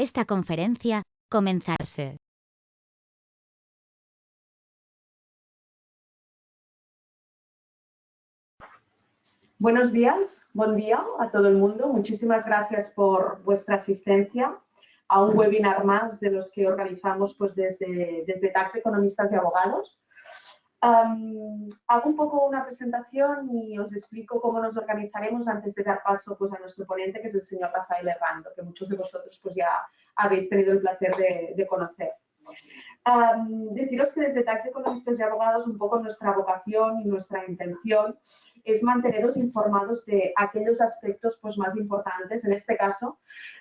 Esta conferencia comenzará. Buenos días, buen día a todo el mundo. Muchísimas gracias por vuestra asistencia a un webinar más de los que organizamos pues, desde Tax Economistas y Abogados. Hago un poco una presentación y os explico cómo nos organizaremos antes de dar paso pues, a nuestro ponente, que es el señor Rafael Herrando, que muchos de vosotros pues, ya habéis tenido el placer de conocer. Deciros que desde Tax Economistas y Abogados un poco nuestra vocación y nuestra intención es manteneros informados de aquellos aspectos pues, más importantes. En este caso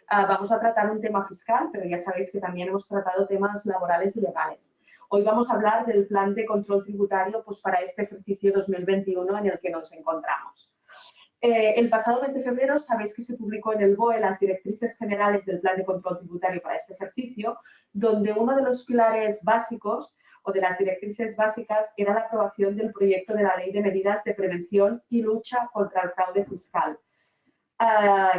vamos a tratar un tema fiscal, pero ya sabéis que también hemos tratado temas laborales y legales. Hoy vamos a hablar del plan de control tributario pues, para este ejercicio 2021 en el que nos encontramos. El pasado mes de febrero sabéis que se publicó en el BOE las directrices generales del plan de control tributario para este ejercicio, donde uno de los pilares básicos o de las directrices básicas era la aprobación del proyecto de la Ley de Medidas de Prevención y Lucha contra el Fraude Fiscal,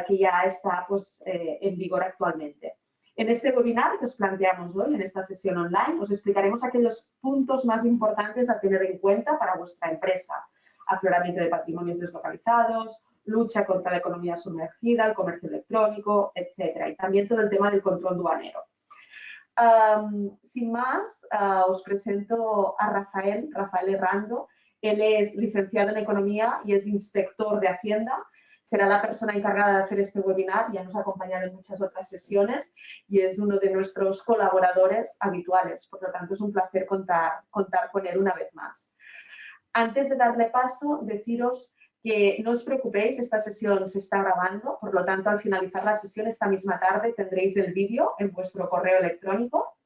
que ya está pues, en vigor actualmente. En este webinar que os planteamos hoy, en esta sesión online, os explicaremos aquellos puntos más importantes a tener en cuenta para vuestra empresa. Afloramiento de patrimonios deslocalizados, lucha contra la economía sumergida, el comercio electrónico, etcétera. Y también todo el tema del control duanero. Sin más, os presento a Rafael Herrando. Él es licenciado en Economía y es inspector de Hacienda. Será la persona encargada de hacer este webinar, ya nos ha acompañado en muchas otras sesiones y es uno de nuestros colaboradores habituales. Por lo tanto, es un placer contar con él una vez más. Antes de darle paso, deciros que no os preocupéis, esta sesión se está grabando, por lo tanto, al finalizar la sesión esta misma tarde tendréis el vídeo en vuestro correo electrónico.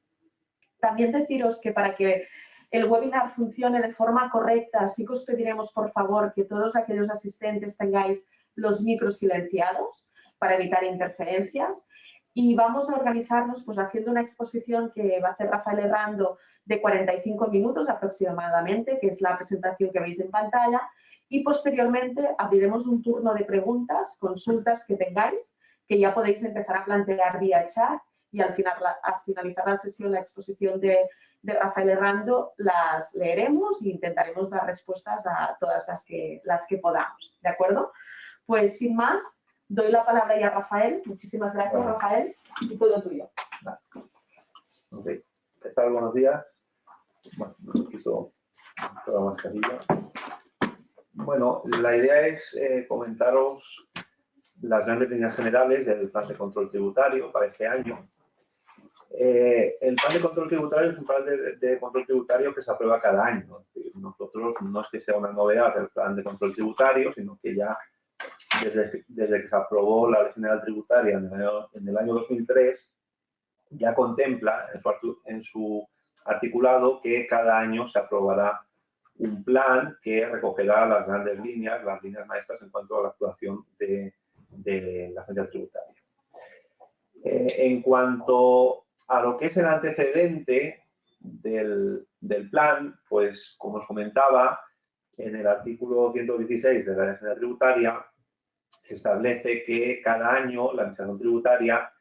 También deciros que para que el webinar funcione de forma correcta, sí que os pediremos, por favor, que todos aquellos asistentes tengáis los micros silenciados para evitar interferencias. Y vamos a organizarnos pues, haciendo una exposición que va a hacer Rafael Herrando de 45 minutos aproximadamente, que es la presentación que veis en pantalla, y posteriormente abriremos un turno de preguntas, consultas que tengáis, que ya podéis empezar a plantear vía chat y al finalizar la sesión, la exposición de Rafael Herrando, las leeremos e intentaremos dar respuestas a todas las que podamos, ¿de acuerdo? Pues sin más, doy la palabra ya a Rafael. Muchísimas gracias, bueno. Rafael, y todo tuyo. Vale. Okay. ¿Qué tal? Buenos días. Bueno, nos quito toda la mascarilla. Bueno, la idea es comentaros las grandes líneas generales del plan de control tributario para este año. El plan de control tributario es un plan de control tributario que se aprueba cada año. Nosotros no es que sea una novedad el plan de control tributario, sino que ya desde que se aprobó la Ley General Tributaria en el año 2003, ya contempla en su articulado que cada año se aprobará un plan que recogerá las grandes líneas, las líneas maestras en cuanto a la actuación de la agencia tributaria. En cuanto a lo que es el antecedente del plan, pues como os comentaba, en el artículo 116 de la Ley General Tributaria se establece que cada año la Administración Tributaria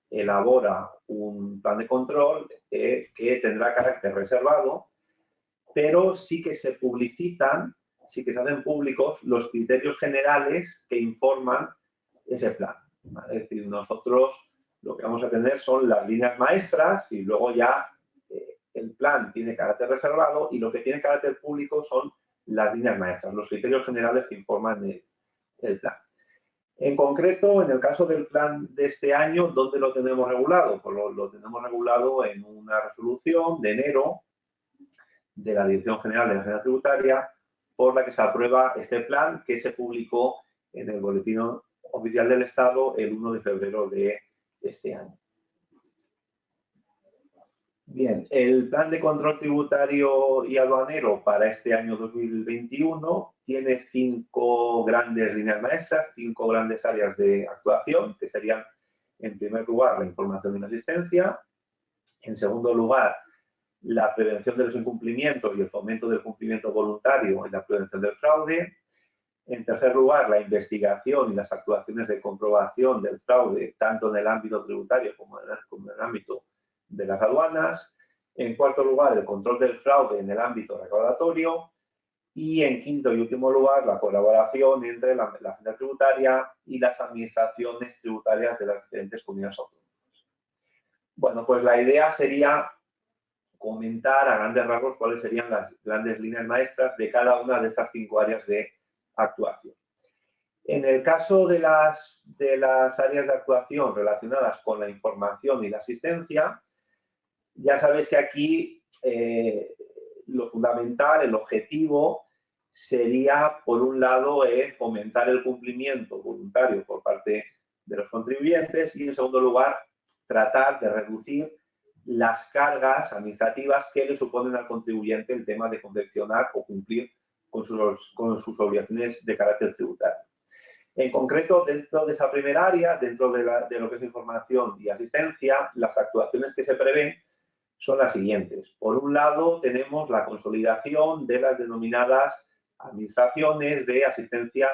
elabora un plan de control que tendrá carácter reservado, pero sí que se publicitan, sí que se hacen públicos los criterios generales que informan ese plan. ¿Vale? Es decir, nosotros lo que vamos a tener son las líneas maestras y luego ya el plan tiene carácter reservado y lo que tiene carácter público son las líneas maestras, los criterios generales que informan el plan. En concreto, en el caso del plan de este año, ¿dónde lo tenemos regulado? Pues lo tenemos regulado en una resolución de enero de la Dirección General de la Agencia Tributaria por la que se aprueba este plan que se publicó en el Boletín Oficial del Estado el 1 de febrero de este año. Bien, el plan de control tributario y aduanero para este año 2021 tiene 5 grandes líneas maestras, 5 grandes áreas de actuación, que serían, en primer lugar, la información y la asistencia, en segundo lugar, la prevención de los incumplimientos y el fomento del cumplimiento voluntario y la prevención del fraude, En tercer lugar, la investigación y las actuaciones de comprobación del fraude, tanto en el ámbito tributario como en el ámbito de las aduanas. En cuarto lugar, el control del fraude en el ámbito recaudatorio. Y en quinto y último lugar, la colaboración entre la agencia tributaria y las administraciones tributarias de las diferentes comunidades autónomas. Bueno, pues la idea sería comentar a grandes rasgos cuáles serían las grandes líneas maestras de cada una de estas 5 áreas de actuación. En el caso de las áreas de actuación relacionadas con la información y la asistencia, ya sabéis que aquí lo fundamental, el objetivo, sería, por un lado, fomentar el cumplimiento voluntario por parte de los contribuyentes y, en segundo lugar, tratar de reducir las cargas administrativas que le suponen al contribuyente el tema de confeccionar o cumplir con sus obligaciones de carácter tributario. En concreto, dentro de esa primera área, dentro de lo que es información y asistencia, las actuaciones que se prevén son las siguientes. Por un lado, tenemos la consolidación de las denominadas administraciones de asistencia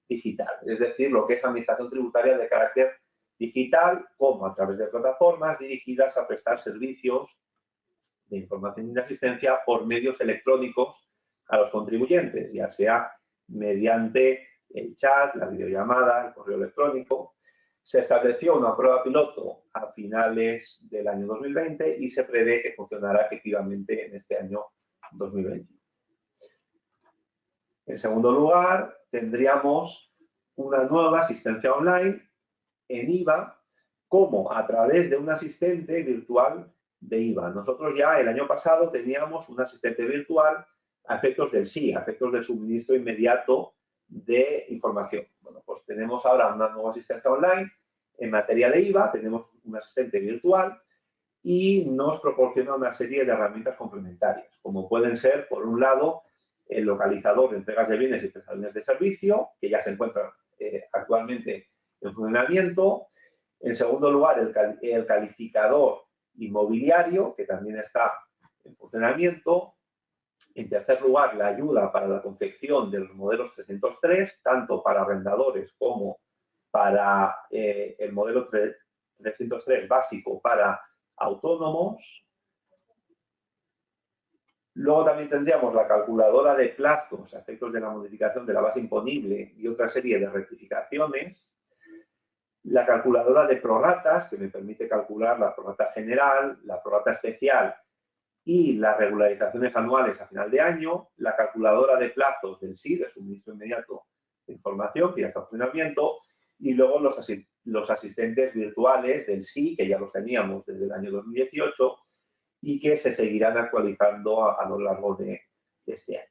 digital, es decir, lo que es administración tributaria de carácter digital, como a través de plataformas dirigidas a prestar servicios de información y de asistencia por medios electrónicos a los contribuyentes, ya sea mediante el chat, la videollamada, el correo electrónico. Se estableció una prueba piloto a finales del año 2020 y se prevé que funcionará efectivamente en este año 2021. En segundo lugar, tendríamos una nueva asistencia online en IVA, como a través de un asistente virtual de IVA. Nosotros ya el año pasado teníamos un asistente virtual a efectos del SI, a efectos del suministro inmediato de información. Bueno, pues tenemos ahora una nueva asistencia online en materia de IVA, tenemos un asistente virtual y nos proporciona una serie de herramientas complementarias, como pueden ser, por un lado, el localizador de entregas de bienes y prestaciones de servicio, que ya se encuentra actualmente en funcionamiento. En segundo lugar, el calificador inmobiliario, que también está en funcionamiento. En tercer lugar, la ayuda para la confección de los modelos 303, tanto para arrendadores como para el modelo 303 básico para autónomos. Luego también tendríamos la calculadora de plazos a efectos de la modificación de la base imponible y otra serie de rectificaciones. La calculadora de prorratas, que me permite calcular la prorrata general, la prorrata especial y las regularizaciones anuales a final de año. La calculadora de plazos del SI, de suministro inmediato de información, que ya está en funcionamiento. Y luego los asistentes virtuales del SI, que ya los teníamos desde el año 2018 y que se seguirán actualizando a lo largo de este año.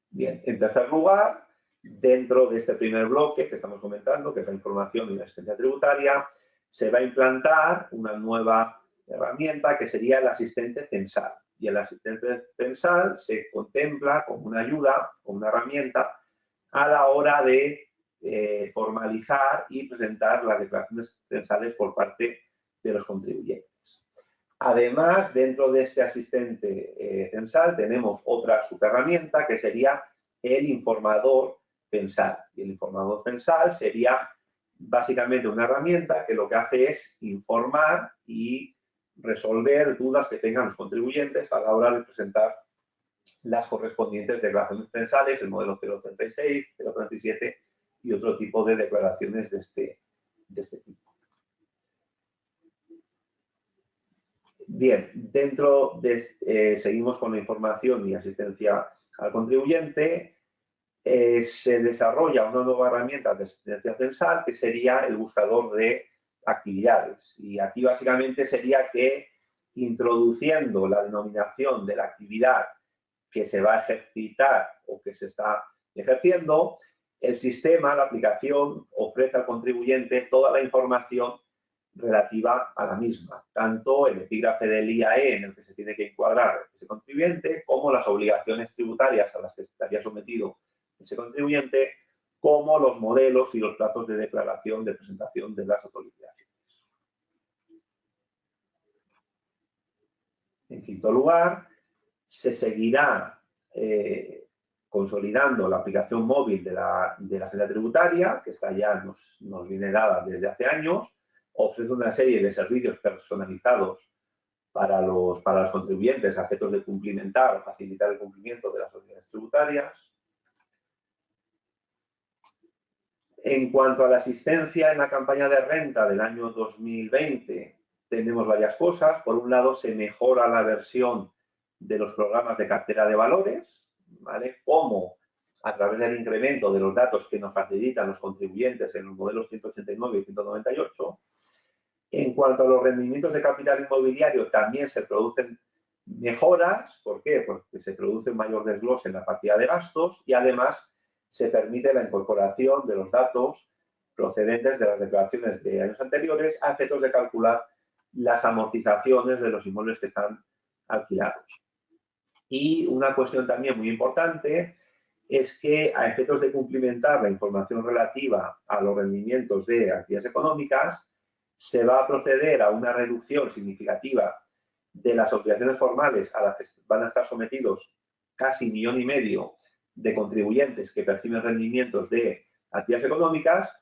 Bien, en tercer lugar, dentro de este primer bloque que estamos comentando, que es la información y la asistencia tributaria, se va a implantar una nueva herramienta que sería el asistente censal. Y el asistente censal se contempla como una ayuda, como una herramienta a la hora de formalizar y presentar las declaraciones censales por parte de los contribuyentes. Además, dentro de este asistente censal tenemos otra subherramienta que sería el informador censal. Y el informador censal sería básicamente una herramienta que lo que hace es informar y resolver dudas que tengan los contribuyentes a la hora de presentar las correspondientes declaraciones censales, el modelo 036, 037 y otro tipo de declaraciones de este tipo. Bien, seguimos con la información y asistencia al contribuyente. Se desarrolla una nueva herramienta de asistencia censal que sería el buscador de actividades. Y aquí básicamente sería que, introduciendo la denominación de la actividad que se va a ejercitar o que se está ejerciendo, el sistema, la aplicación, ofrece al contribuyente toda la información relativa a la misma, tanto el epígrafe del IAE en el que se tiene que encuadrar ese contribuyente, como las obligaciones tributarias a las que estaría sometido ese contribuyente, como los modelos y los plazos de declaración de presentación de las autorizaciones. En quinto lugar, se seguirá consolidando la aplicación móvil de la Agenda Tributaria, que está ya nos viene dada desde hace años, ofrece una serie de servicios personalizados para los contribuyentes a efectos de cumplimentar o facilitar el cumplimiento de las obligaciones tributarias. En cuanto a la asistencia en la campaña de renta del año 2020, tenemos varias cosas. Por un lado, se mejora la versión de los programas de cartera de valores, ¿vale? Como a través del incremento de los datos que nos facilitan los contribuyentes en los modelos 189 y 198. En cuanto a los rendimientos de capital inmobiliario, también se producen mejoras. ¿Por qué? Porque se produce un mayor desglose en la partida de gastos y además se permite la incorporación de los datos procedentes de las declaraciones de años anteriores a efectos de calcular las amortizaciones de los inmuebles que están alquilados. Y una cuestión también muy importante es que a efectos de cumplimentar la información relativa a los rendimientos de actividades económicas, se va a proceder a una reducción significativa de las obligaciones formales a las que van a estar sometidos casi 1,5 millones de contribuyentes que perciben rendimientos de actividades económicas,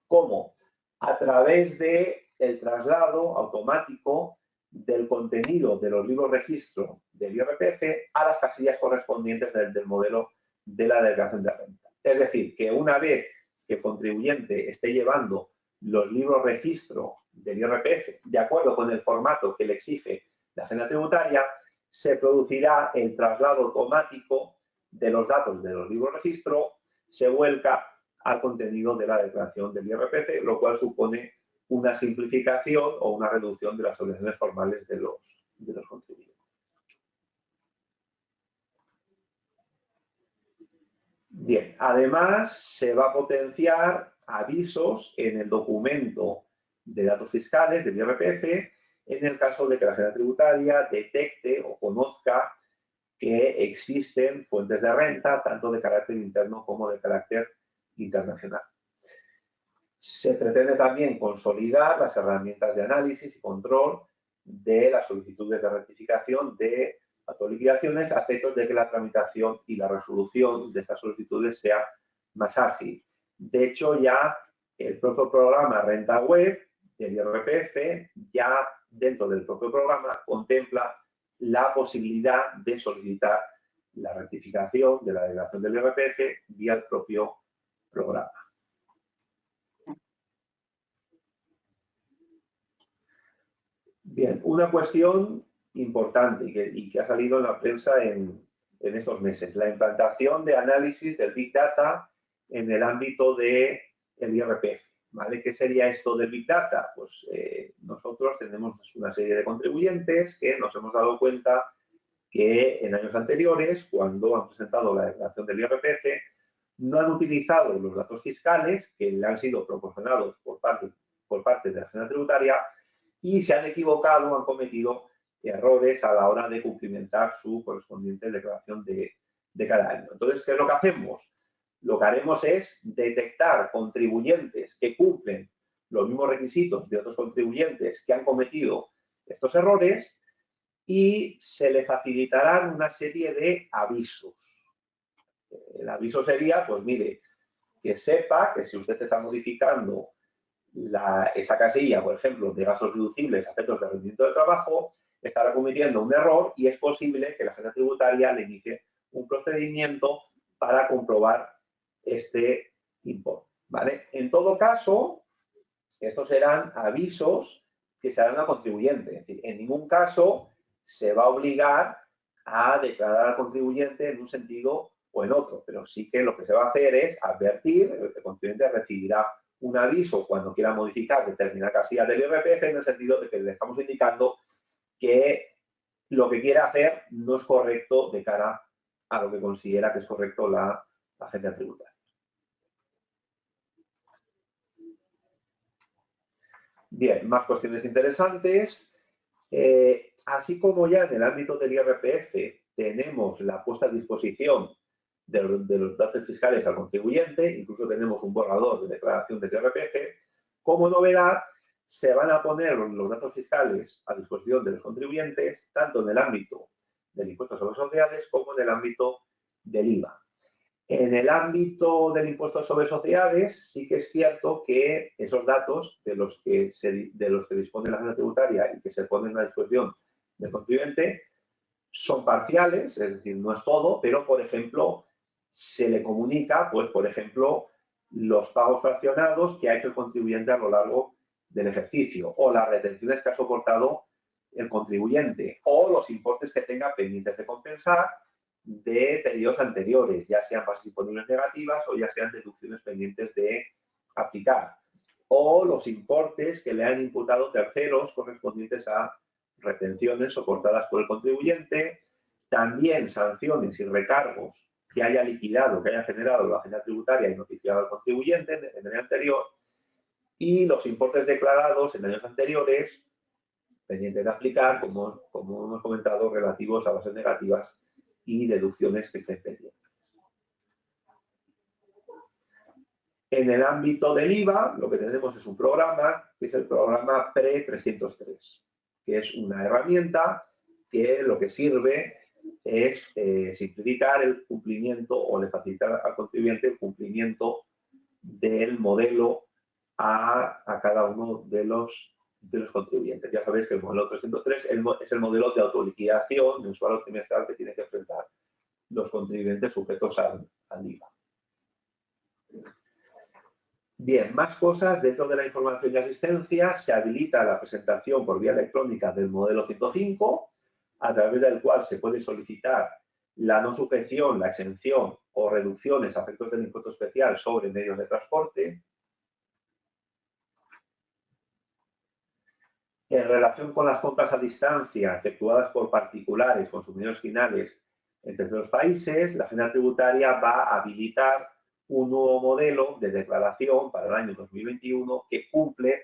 como a través del traslado automático del contenido de los libros registro del IRPF a las casillas correspondientes del modelo de la declaración de renta. Es decir, que una vez que el contribuyente esté llevando los libros registro del IRPF de acuerdo con el formato que le exige la agenda tributaria, se producirá el traslado automático de los datos de los libros registro, se vuelca al contenido de la declaración del IRPF, lo cual supone una simplificación o una reducción de las obligaciones formales de los contribuyentes. Bien, además se va a potenciar avisos en el documento de datos fiscales del IRPF en el caso de que la agenda tributaria detecte o conozca que existen fuentes de renta tanto de carácter interno como de carácter internacional. Se pretende también consolidar las herramientas de análisis y control de las solicitudes de rectificación de autoliquidaciones a efectos de que la tramitación y la resolución de estas solicitudes sea más ágil. De hecho, ya el propio programa Renta Web del IRPF, ya dentro del propio programa, contempla la posibilidad de solicitar la rectificación de la declaración del IRPF vía el propio programa. Bien, una cuestión importante y que ha salido en la prensa en estos meses, la implantación de análisis del Big Data en el ámbito del IRPF. ¿Vale? ¿Qué sería esto del Big Data? Pues nosotros tenemos una serie de contribuyentes que nos hemos dado cuenta que en años anteriores, cuando han presentado la declaración del IRPF, no han utilizado los datos fiscales que le han sido proporcionados por parte de la agenda tributaria y se han equivocado, han cometido errores a la hora de cumplimentar su correspondiente declaración de cada año. Entonces, ¿qué es lo que hacemos? Lo que haremos es detectar contribuyentes que cumplen los mismos requisitos de otros contribuyentes que han cometido estos errores y se le facilitarán una serie de avisos. El aviso sería, pues mire, que sepa que si usted está modificando esa casilla, por ejemplo, de gastos deducibles a efectos de rendimiento de trabajo, estará cometiendo un error y es posible que la agenda tributaria le inicie un procedimiento para comprobar este importe, ¿vale? En todo caso, estos serán avisos que se harán al contribuyente. Es decir, en ningún caso se va a obligar a declarar al contribuyente en un sentido o en otro, pero sí que lo que se va a hacer es advertir, el contribuyente recibirá un aviso cuando quiera modificar determinada casilla del IRPF en el sentido de que le estamos indicando que lo que quiere hacer no es correcto de cara a lo que considera que es correcto la agenda tributaria. Bien, más cuestiones interesantes. Así como ya en el ámbito del IRPF tenemos la puesta a disposición de los datos fiscales al contribuyente, incluso tenemos un borrador de declaración del IRPF, como novedad se van a poner los datos fiscales a disposición de los contribuyentes, tanto en el ámbito del impuesto sobre sociedades como en el ámbito del IVA. En el ámbito del impuesto sobre sociedades, sí que es cierto que esos datos de los que dispone la agencia tributaria y que se ponen a disposición del contribuyente son parciales, es decir, no es todo, pero, por ejemplo, se le comunica, pues, por ejemplo, los pagos fraccionados que ha hecho el contribuyente a lo largo del ejercicio, o las retenciones que ha soportado el contribuyente, o los importes que tenga pendientes de compensar de periodos anteriores, ya sean bases imponibles negativas o ya sean deducciones pendientes de aplicar, o los importes que le han imputado terceros correspondientes a retenciones soportadas por el contribuyente, también sanciones y recargos que haya liquidado, que haya generado la agencia tributaria y notificado al contribuyente en el año anterior, y los importes declarados en años anteriores, pendientes de aplicar, como hemos comentado, relativos a bases negativas y deducciones que estén pendientes. En el ámbito del IVA, lo que tenemos es un programa, que es el programa PRE303, que es una herramienta que lo que sirve es simplificar el cumplimiento o le facilitar al contribuyente el cumplimiento del modelo a cada uno de los contribuyentes. Ya sabéis que el modelo 303 es el modelo de autoliquidación mensual o trimestral que tienen que enfrentar los contribuyentes sujetos al IVA. Bien, más cosas. Dentro de la información y asistencia se habilita la presentación por vía electrónica del modelo 105, a través del cual se puede solicitar la no sujeción, la exención o reducciones a efectos del impuesto especial sobre medios de transporte. En relación con las compras a distancia efectuadas por particulares, consumidores finales en terceros países, la agencia tributaria va a habilitar un nuevo modelo de declaración para el año 2021 que cumple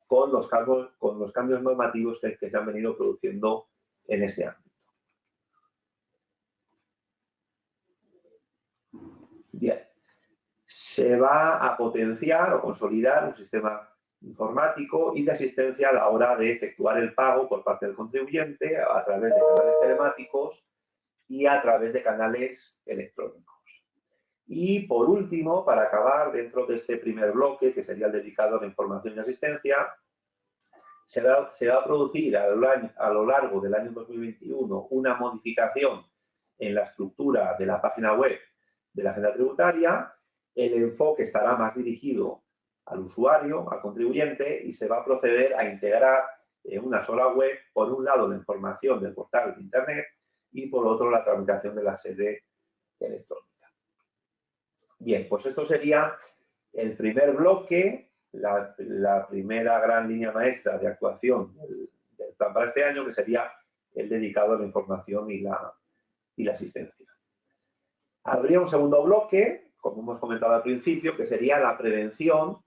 con los cambios normativos que se han venido produciendo en este ámbito. Bien, se va a potenciar o consolidar un sistema informático y de asistencia a la hora de efectuar el pago por parte del contribuyente a través de canales telemáticos y a través de canales electrónicos. Y por último, para acabar, dentro de este primer bloque, que sería el dedicado a la información y asistencia, se va a producir a lo largo del año 2021 una modificación en la estructura de la página web de la agencia tributaria. El enfoque estará más dirigido al usuario, al contribuyente, y se va a proceder a integrar en una sola web, por un lado, la información del portal de Internet y por otro, la tramitación de la sede electrónica. Bien, pues esto sería el primer bloque, la primera gran línea maestra de actuación del plan para este año, que sería el dedicado a la información y la asistencia. Habría un segundo bloque, como hemos comentado al principio, que sería la prevención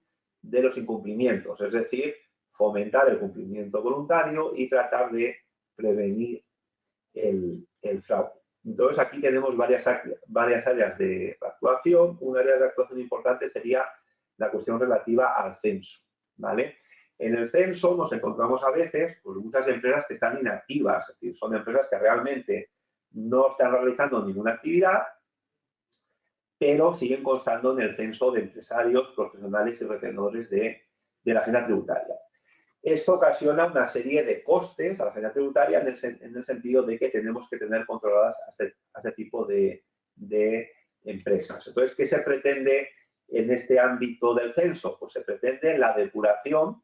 de los incumplimientos, es decir, fomentar el cumplimiento voluntario y tratar de prevenir el fraude. Entonces, aquí tenemos varias áreas de actuación. Un área de actuación importante sería la cuestión relativa al censo, ¿vale? En el censo nos encontramos a veces pues, muchas empresas que están inactivas, es decir, son empresas que realmente no están realizando ninguna actividad, pero siguen constando en el censo de empresarios, profesionales y retenedores de la agencia tributaria. Esto ocasiona una serie de costes a la agencia tributaria en el sentido de que tenemos que tener controladas a este tipo de empresas. Entonces, ¿qué se pretende en este ámbito del censo? Pues se pretende la depuración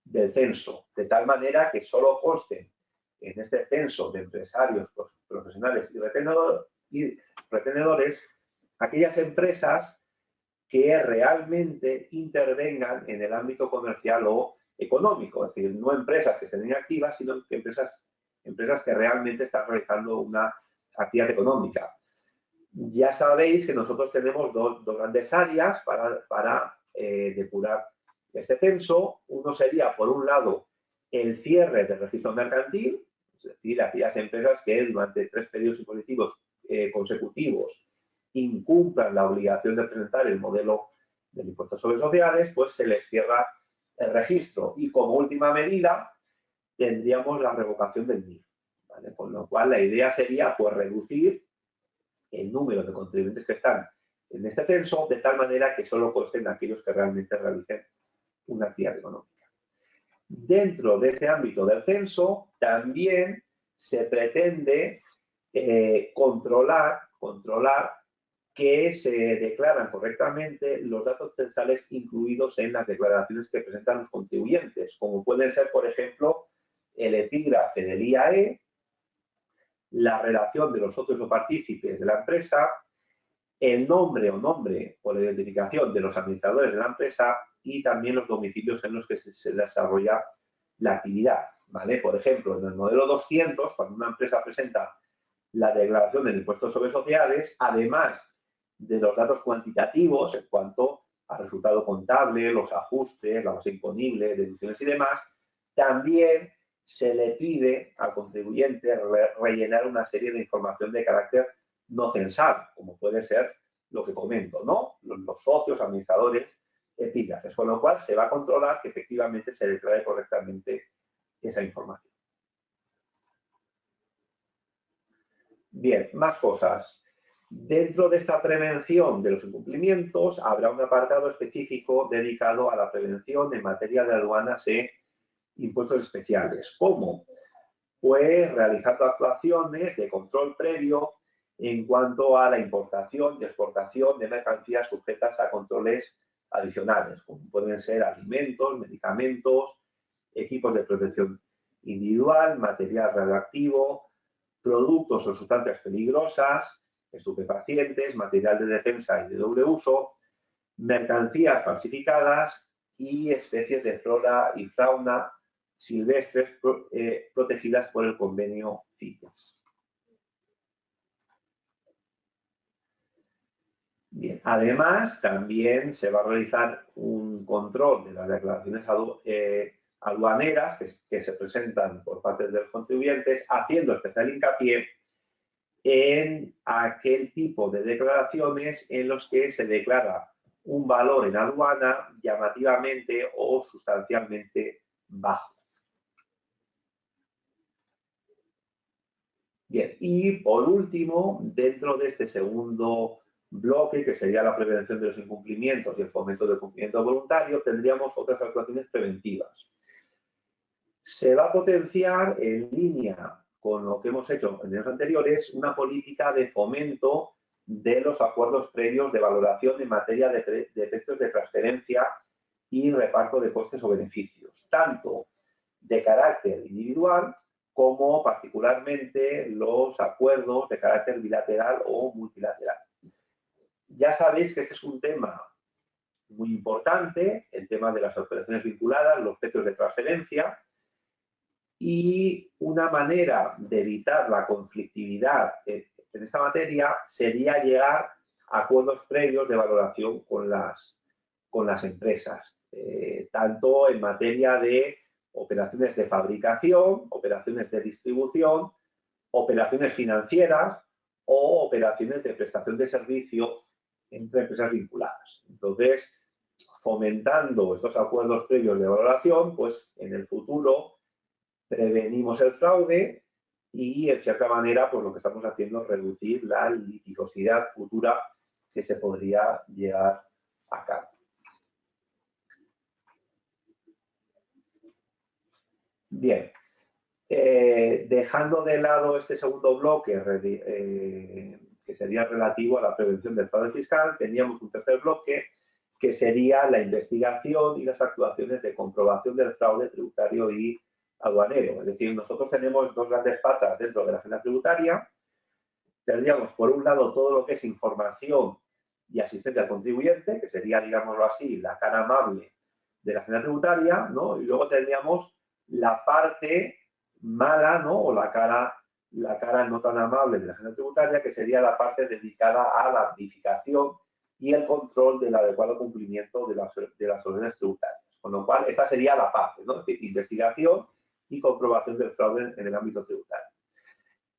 del censo, de tal manera que solo consten en este censo de empresarios, profesionales y retenedores aquellas empresas que realmente intervengan en el ámbito comercial o económico, es decir, no empresas que estén inactivas, sino que empresas que realmente están realizando una actividad económica. Ya sabéis que nosotros tenemos dos grandes áreas para depurar este censo. Uno sería, por un lado, el cierre del registro mercantil, es decir, aquellas empresas que durante 3 periodos impositivos consecutivos incumplan la obligación de presentar el modelo del impuesto sobre sociedades, pues se les cierra el registro. Y como última medida, tendríamos la revocación del NIF, ¿vale? Con lo cual, la idea sería pues, reducir el número de contribuyentes que están en este censo, de tal manera que solo consten aquellos que realmente realicen una actividad económica. Dentro de este ámbito del censo, también se pretende controlar que se declaran correctamente los datos censales incluidos en las declaraciones que presentan los contribuyentes, como pueden ser, por ejemplo, el epígrafe del IAE, la relación de los socios o partícipes de la empresa, el nombre o la identificación de los administradores de la empresa y también los domicilios en los que se desarrolla la actividad, ¿vale? Por ejemplo, en el modelo 200, cuando una empresa presenta la declaración del impuesto sobre sociedades, además de los datos cuantitativos en cuanto al resultado contable, los ajustes, la base imponible, deducciones y demás, también se le pide al contribuyente rellenar una serie de información de carácter no censal, como puede ser lo que comento, ¿no? Los socios, administradores, epígrafes, con lo cual se va a controlar que efectivamente se declare correctamente esa información. Bien, más cosas. Dentro de esta prevención de los incumplimientos habrá un apartado específico dedicado a la prevención en materia de aduanas e impuestos especiales. ¿Cómo? Pues realizando actuaciones de control previo en cuanto a la importación y exportación de mercancías sujetas a controles adicionales, como pueden ser alimentos, medicamentos, equipos de protección individual, material radioactivo, productos o sustancias peligrosas, estupefacientes, material de defensa y de doble uso, mercancías falsificadas y especies de flora y fauna silvestres protegidas por el convenio CITES. Bien, además, también se va a realizar un control de las declaraciones aduaneras que se presentan por parte de los contribuyentes, haciendo especial hincapié en aquel tipo de declaraciones en los que se declara un valor en aduana llamativamente o sustancialmente bajo. Bien, y por último, dentro de este segundo bloque, que sería la prevención de los incumplimientos y el fomento del cumplimiento voluntario, tendríamos otras actuaciones preventivas. Se va a potenciar en línea con lo que hemos hecho en años anteriores, una política de fomento de los acuerdos previos de valoración en materia de efectos de transferencia y reparto de costes o beneficios, tanto de carácter individual como particularmente los acuerdos de carácter bilateral o multilateral. Ya sabéis que este es un tema muy importante, el tema de las operaciones vinculadas, los efectos de transferencia, y una manera de evitar la conflictividad en esta materia sería llegar a acuerdos previos de valoración con las empresas, tanto en materia de operaciones de fabricación, operaciones de distribución, operaciones financieras o operaciones de prestación de servicio entre empresas vinculadas. Entonces, fomentando estos acuerdos previos de valoración, pues en el futuro prevenimos el fraude y, en cierta manera, pues lo que estamos haciendo es reducir la litigiosidad futura que se podría llegar a cabo. Bien, dejando de lado este segundo bloque que sería relativo a la prevención del fraude fiscal, teníamos un tercer bloque que sería la investigación y las actuaciones de comprobación del fraude tributario y aduanero. Es decir, nosotros tenemos dos grandes patas dentro de la agenda tributaria. Tendríamos, por un lado, todo lo que es información y asistencia al contribuyente, que sería, digámoslo así, la cara amable de la agenda tributaria, ¿no? Y luego tendríamos la parte mala, ¿no? O la cara no tan amable de la agenda tributaria, que sería la parte dedicada a la verificación y el control del adecuado cumplimiento de las órdenes tributarias. Con lo cual, esta sería la parte, ¿no? Es decir, investigación y comprobación del fraude en el ámbito tributario.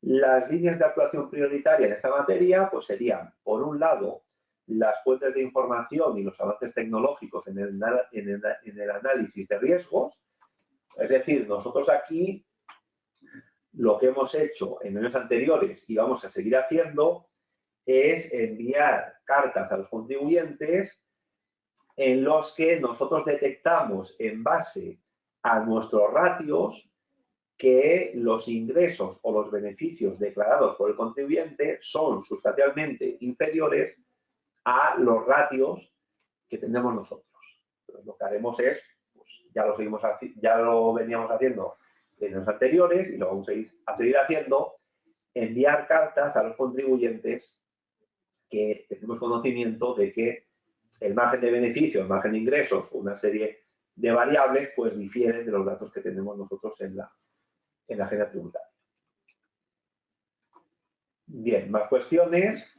Las líneas de actuación prioritaria en esta materia pues serían, por un lado, las fuentes de información y los avances tecnológicos en el análisis de riesgos. Es decir, nosotros aquí lo que hemos hecho en años anteriores y vamos a seguir haciendo es enviar cartas a los contribuyentes en los que nosotros detectamos en base a nuestros ratios que los ingresos o los beneficios declarados por el contribuyente son sustancialmente inferiores a los ratios que tenemos nosotros. Entonces, lo que haremos es, pues, ya lo veníamos haciendo en los anteriores y lo vamos a seguir haciendo, enviar cartas a los contribuyentes que tenemos conocimiento de que el margen de beneficio, el margen de ingresos, una serie de variables, pues difieren de los datos que tenemos nosotros en la agenda tributaria. Bien, más cuestiones.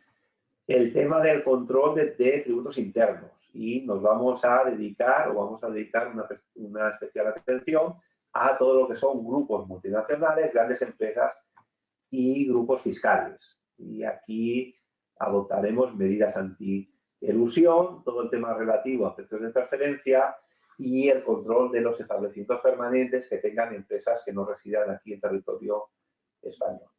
El tema del control de tributos internos. Y nos vamos a dedicar una especial atención a todo lo que son grupos multinacionales, grandes empresas y grupos fiscales. Y aquí adoptaremos medidas anti-elusión, todo el tema relativo a precios de transferencia y el control de los establecimientos permanentes que tengan empresas que no residan aquí en territorio español.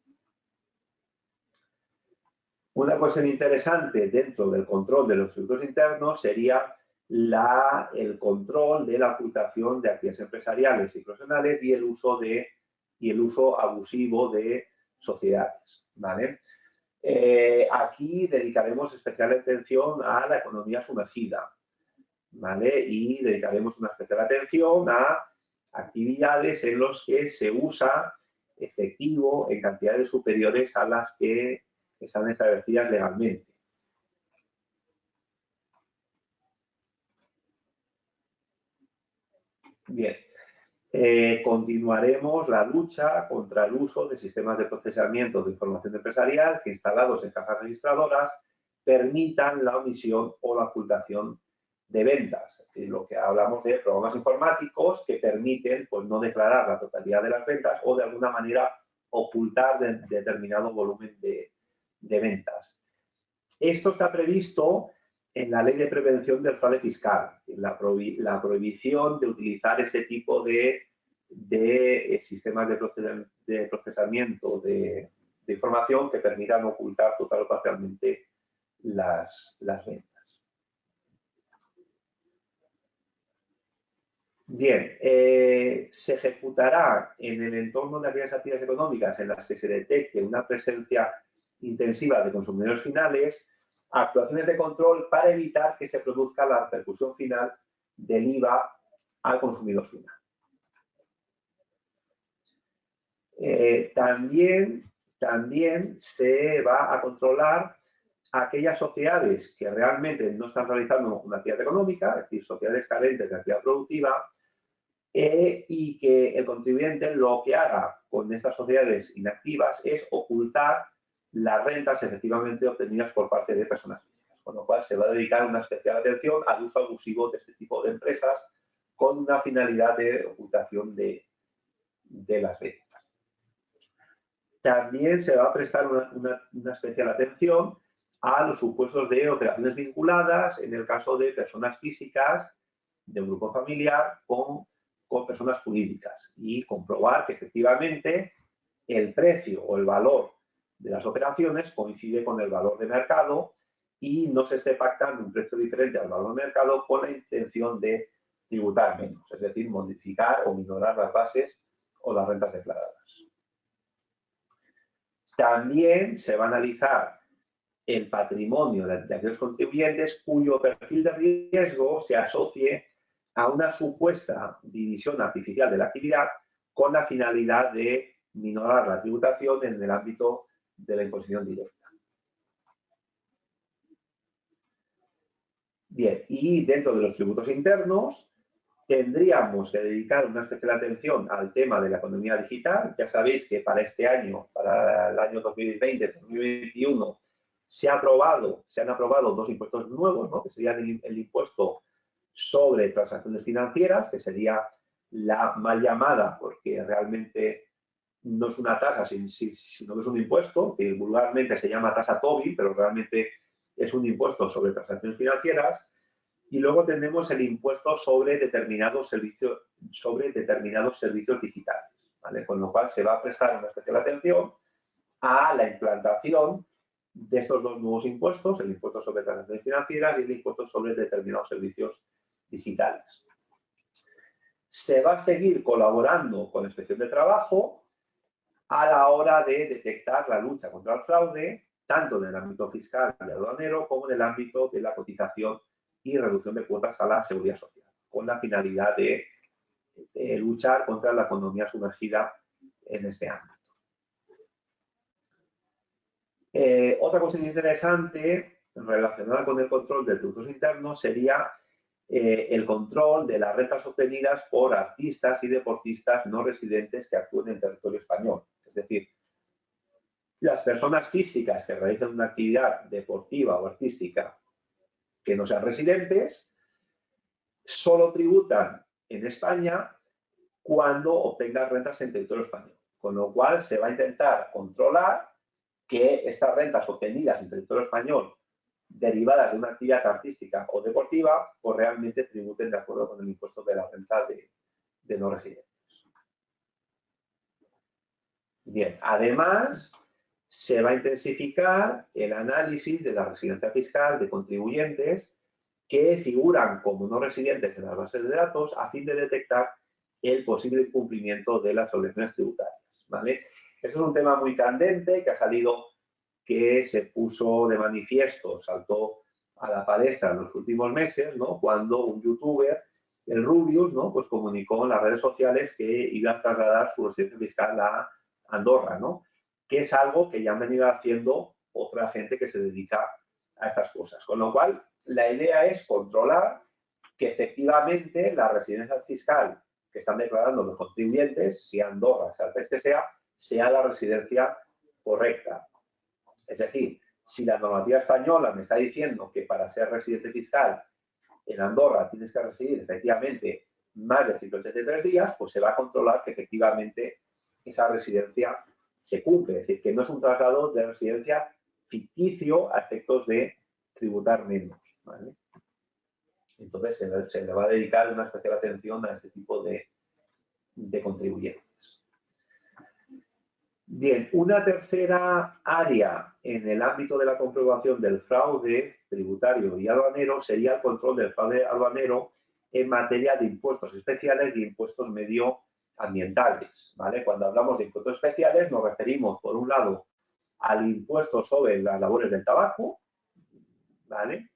Una cuestión interesante dentro del control de los tributos internos sería el control de la ocultación de actividades empresariales y profesionales y el uso abusivo de sociedades, ¿vale? Aquí dedicaremos especial atención a la economía sumergida, ¿vale? Y dedicaremos una especial atención a actividades en las que se usa efectivo en cantidades superiores a las que están establecidas legalmente. Bien, continuaremos la lucha contra el uso de sistemas de procesamiento de información empresarial que, instalados en cajas registradoras, permitan la omisión o la ocultación de ventas. Es decir, lo que hablamos de programas informáticos que permiten, pues, no declarar la totalidad de las ventas o de alguna manera ocultar determinado volumen de ventas. Esto está previsto en la Ley de Prevención del Fraude Fiscal, la prohibición de utilizar este tipo de sistemas de procesamiento de información que permitan ocultar total o parcialmente las ventas. Bien, se ejecutará en el entorno de aquellas actividades económicas en las que se detecte una presencia intensiva de consumidores finales, actuaciones de control para evitar que se produzca la repercusión final del IVA al consumidor final. También se va a controlar aquellas sociedades que realmente no están realizando una actividad económica, es decir, sociedades carentes de actividad productiva, y que el contribuyente lo que haga con estas sociedades inactivas es ocultar las rentas efectivamente obtenidas por parte de personas físicas, con lo cual se va a dedicar una especial atención al uso abusivo de este tipo de empresas con una finalidad de ocultación de las ventas. También se va a prestar una especial atención a los supuestos de operaciones vinculadas en el caso de personas físicas de un grupo familiar con personas jurídicas y comprobar que efectivamente el precio o el valor de las operaciones coincide con el valor de mercado y no se esté pactando un precio diferente al valor de mercado con la intención de tributar menos, es decir, modificar o minorar las bases o las rentas declaradas. También se va a analizar el patrimonio de aquellos contribuyentes cuyo perfil de riesgo se asocie a una supuesta división artificial de la actividad con la finalidad de minorar la tributación en el ámbito de la imposición directa. Bien, y dentro de los tributos internos tendríamos que dedicar una especial atención al tema de la economía digital. Ya sabéis que para este año, para el año 2020-2021, se han aprobado dos impuestos nuevos, ¿no? Que serían el impuesto sobre transacciones financieras, que sería la mal llamada, porque realmente no es una tasa, sino que es un impuesto, que vulgarmente se llama tasa Tobin, pero realmente es un impuesto sobre transacciones financieras. Y luego tenemos el impuesto sobre determinados servicios digitales, ¿vale? Con lo cual se va a prestar una especial atención a la implantación de estos dos nuevos impuestos, el impuesto sobre transacciones financieras y el impuesto sobre determinados servicios digitales. Se va a seguir colaborando con la Inspección de Trabajo a la hora de detectar la lucha contra el fraude, tanto en el ámbito fiscal y aduanero como en el ámbito de la cotización y reducción de cuotas a la seguridad social, con la finalidad de luchar contra la economía sumergida en este ámbito. Otra cosa interesante relacionada con el control de tributos internos sería el control de las rentas obtenidas por artistas y deportistas no residentes que actúen en territorio español. Es decir, las personas físicas que realizan una actividad deportiva o artística que no sean residentes solo tributan en España cuando obtengan rentas en territorio español. Con lo cual se va a intentar controlar que estas rentas obtenidas en territorio español derivadas de una actividad artística o deportiva, pues realmente tributen de acuerdo con el impuesto de la renta de no residentes. Bien, además se va a intensificar el análisis de la residencia fiscal de contribuyentes que figuran como no residentes en las bases de datos a fin de detectar el posible incumplimiento de las obligaciones tributarias, ¿vale? Esto es un tema muy candente que ha salido, que se puso de manifiesto, saltó a la palestra en los últimos meses, ¿no? Cuando un youtuber, el Rubius, ¿no? Pues comunicó en las redes sociales que iba a trasladar su residencia fiscal a Andorra, ¿no? Que es algo que ya han venido haciendo otra gente que se dedica a estas cosas. Con lo cual, la idea es controlar que efectivamente la residencia fiscal que están declarando los contribuyentes, sea Andorra, sea el país que sea la residencia correcta. Es decir, si la normativa española me está diciendo que para ser residente fiscal en Andorra tienes que residir efectivamente más de 183 días, pues se va a controlar que efectivamente esa residencia se cumple. Es decir, que no es un traslado de residencia ficticio a efectos de tributar menos, ¿vale? Entonces se le va a dedicar una especial atención a este tipo de contribuyentes. Bien, una tercera área en el ámbito de la comprobación del fraude tributario y aduanero sería el control del fraude aduanero en materia de impuestos especiales y impuestos medioambientales, ¿vale? Cuando hablamos de impuestos especiales nos referimos, por un lado, al impuesto sobre las labores del tabaco, ¿vale?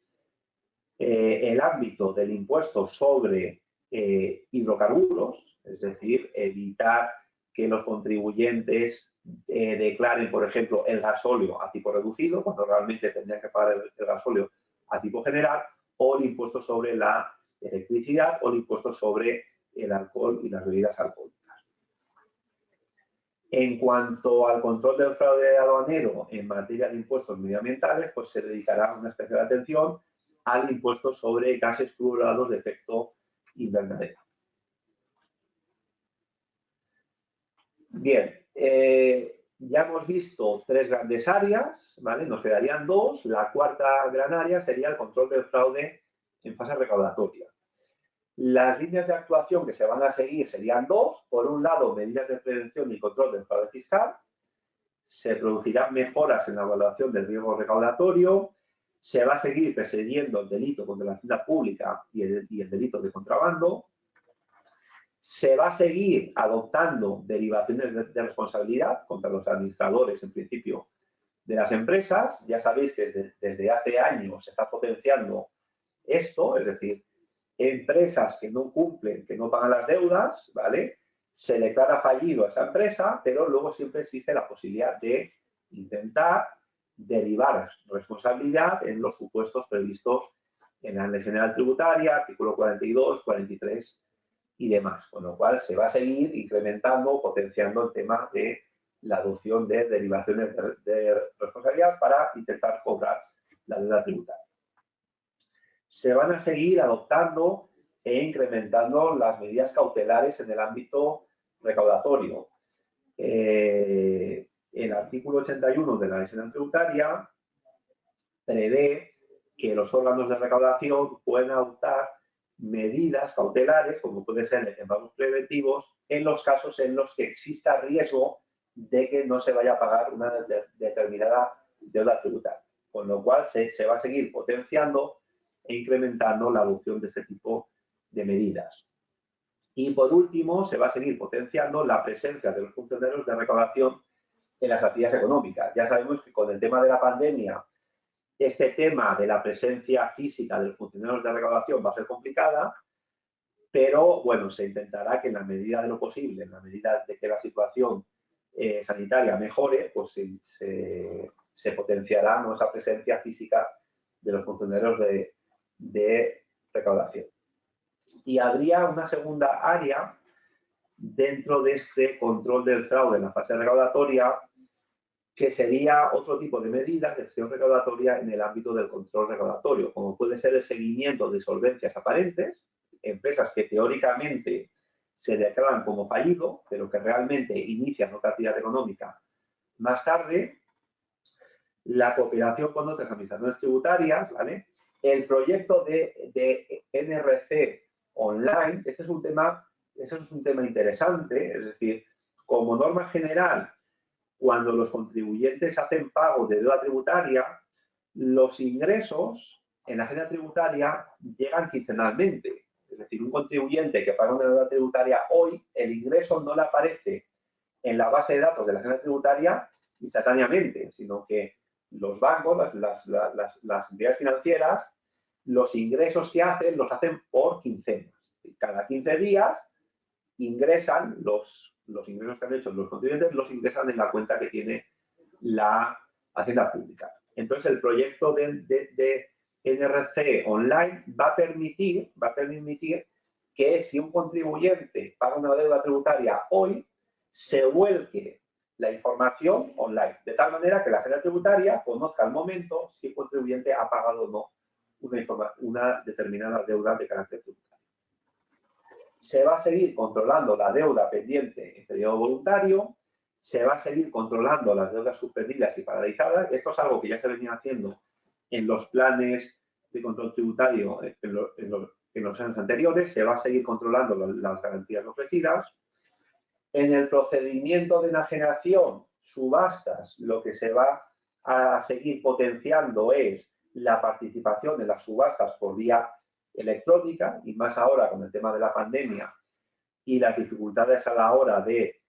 El ámbito del impuesto sobre hidrocarburos, es decir, evitar que los contribuyentes declaren, por ejemplo, el gasóleo a tipo reducido, cuando realmente tendrían que pagar el gasóleo a tipo general, o el impuesto sobre la electricidad o el impuesto sobre el alcohol y las bebidas alcohólicas. En cuanto al control del fraude aduanero en materia de impuestos medioambientales, pues se dedicará una especial atención al impuesto sobre gases fluorados de efecto invernadero. Bien, ya hemos visto tres grandes áreas, ¿vale? Nos quedarían dos. La cuarta gran área sería el control del fraude en fase recaudatoria. Las líneas de actuación que se van a seguir serían dos. Por un lado, medidas de prevención y control del fraude fiscal. Se producirán mejoras en la evaluación del riesgo recaudatorio. Se va a seguir persiguiendo el delito contra la hacienda pública y el delito de contrabando. Se va a seguir adoptando derivaciones de responsabilidad contra los administradores, en principio, de las empresas. Ya sabéis que desde hace años se está potenciando esto, es decir, empresas que no cumplen, que no pagan las deudas, ¿vale? Se declara fallido a esa empresa, pero luego siempre existe la posibilidad de intentar derivar responsabilidad en los supuestos previstos en la Ley General Tributaria, artículo 42, 43 y demás, con lo cual se va a seguir incrementando, potenciando el tema de la adopción de derivaciones de responsabilidad para intentar cobrar la deuda tributaria. Se van a seguir adoptando e incrementando las medidas cautelares en el ámbito recaudatorio. El artículo 81 de la Ley General Tributaria prevé que los órganos de recaudación pueden adoptar medidas cautelares, como puede ser embargos preventivos, en los casos en los que exista riesgo de que no se vaya a pagar una determinada deuda tributaria. Con lo cual se va a seguir potenciando e incrementando la adopción de este tipo de medidas. Y por último, se va a seguir potenciando la presencia de los funcionarios de recaudación en las actividades económicas. Ya sabemos que con el tema de la pandemia, este tema de la presencia física de los funcionarios de recaudación va a ser complicada, pero bueno, se intentará que en la medida de lo posible, en la medida de que la situación sanitaria mejore, pues se potenciará, ¿no?, esa presencia física de los funcionarios de recaudación. Y habría una segunda área dentro de este control del fraude en la fase recaudatoria, que sería otro tipo de medidas de gestión recaudatoria en el ámbito del control recaudatorio, como puede ser el seguimiento de solvencias aparentes, empresas que teóricamente se declaran como fallido, pero que realmente inician otra actividad económica más tarde, la cooperación con otras administraciones tributarias, ¿vale? El proyecto de NRC online, este es un tema interesante, es decir, como norma general, cuando los contribuyentes hacen pago de deuda tributaria, los ingresos en la agenda tributaria llegan quincenalmente. Es decir, un contribuyente que paga una deuda tributaria hoy, el ingreso no le aparece en la base de datos de la agenda tributaria instantáneamente, sino que los bancos, las entidades financieras, los ingresos que hacen los hacen por quincenas. Cada 15 días ingresan los ingresos que han hecho los contribuyentes, los ingresan en la cuenta que tiene la Hacienda Pública. Entonces, el proyecto de NRC online va a permitir que si un contribuyente paga una deuda tributaria hoy, se vuelque la información online, de tal manera que la Hacienda Tributaria conozca al momento si el contribuyente ha pagado o no una determinada deuda de carácter tributario. Se va a seguir controlando la deuda pendiente en periodo voluntario, se va a seguir controlando las deudas suspendidas y paralizadas. Esto es algo que ya se venía haciendo en los planes de control tributario en los años anteriores, se va a seguir controlando las garantías ofrecidas. En el procedimiento de enajenación, subastas, lo que se va a seguir potenciando es la participación en las subastas por vía electrónica, y más ahora con el tema de la pandemia y las dificultades a la hora de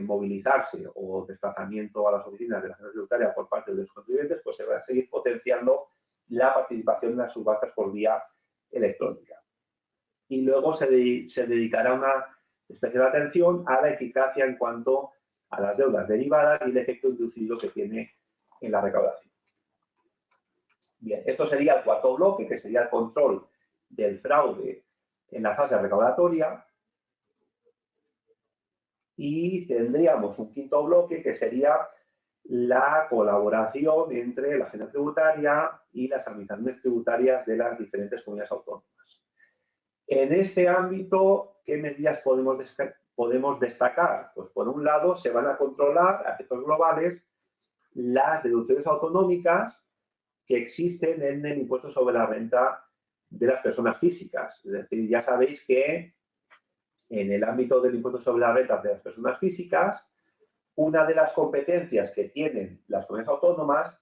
movilizarse o desplazamiento a las oficinas de la Hacienda Tributaria por parte de los contribuyentes, pues se va a seguir potenciando la participación en las subastas por vía electrónica. Y luego se dedicará una especial atención a la eficacia en cuanto a las deudas derivadas y el efecto inducido que tiene en la recaudación. Bien, esto sería el cuarto bloque, que sería el control del fraude en la fase recaudatoria. Y tendríamos un quinto bloque, que sería la colaboración entre la Hacienda Tributaria y las administraciones tributarias de las diferentes comunidades autónomas. En este ámbito, ¿qué medidas podemos destacar? Pues por un lado, se van a controlar a efectos globales las deducciones autonómicas que existen en el impuesto sobre la renta de las personas físicas. Es decir, ya sabéis que en el ámbito del impuesto sobre la renta de las personas físicas, una de las competencias que tienen las comunidades autónomas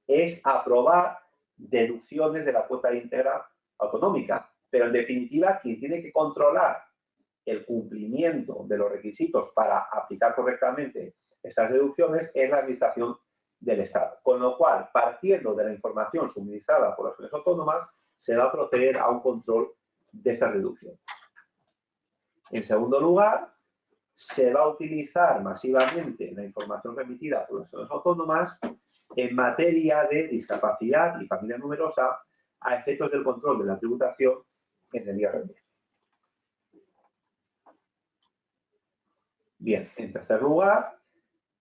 es aprobar deducciones de la cuota íntegra autonómica. Pero en definitiva, quien tiene que controlar el cumplimiento de los requisitos para aplicar correctamente estas deducciones es la Administración del Estado. Con lo cual, partiendo de la información suministrada por las comunidades autónomas, se va a proceder a un control de estas deducciones. En segundo lugar, se va a utilizar masivamente la información remitida por las comunidades autónomas en materia de discapacidad y familia numerosa a efectos del control de la tributación en el IRPF. Bien, en tercer lugar,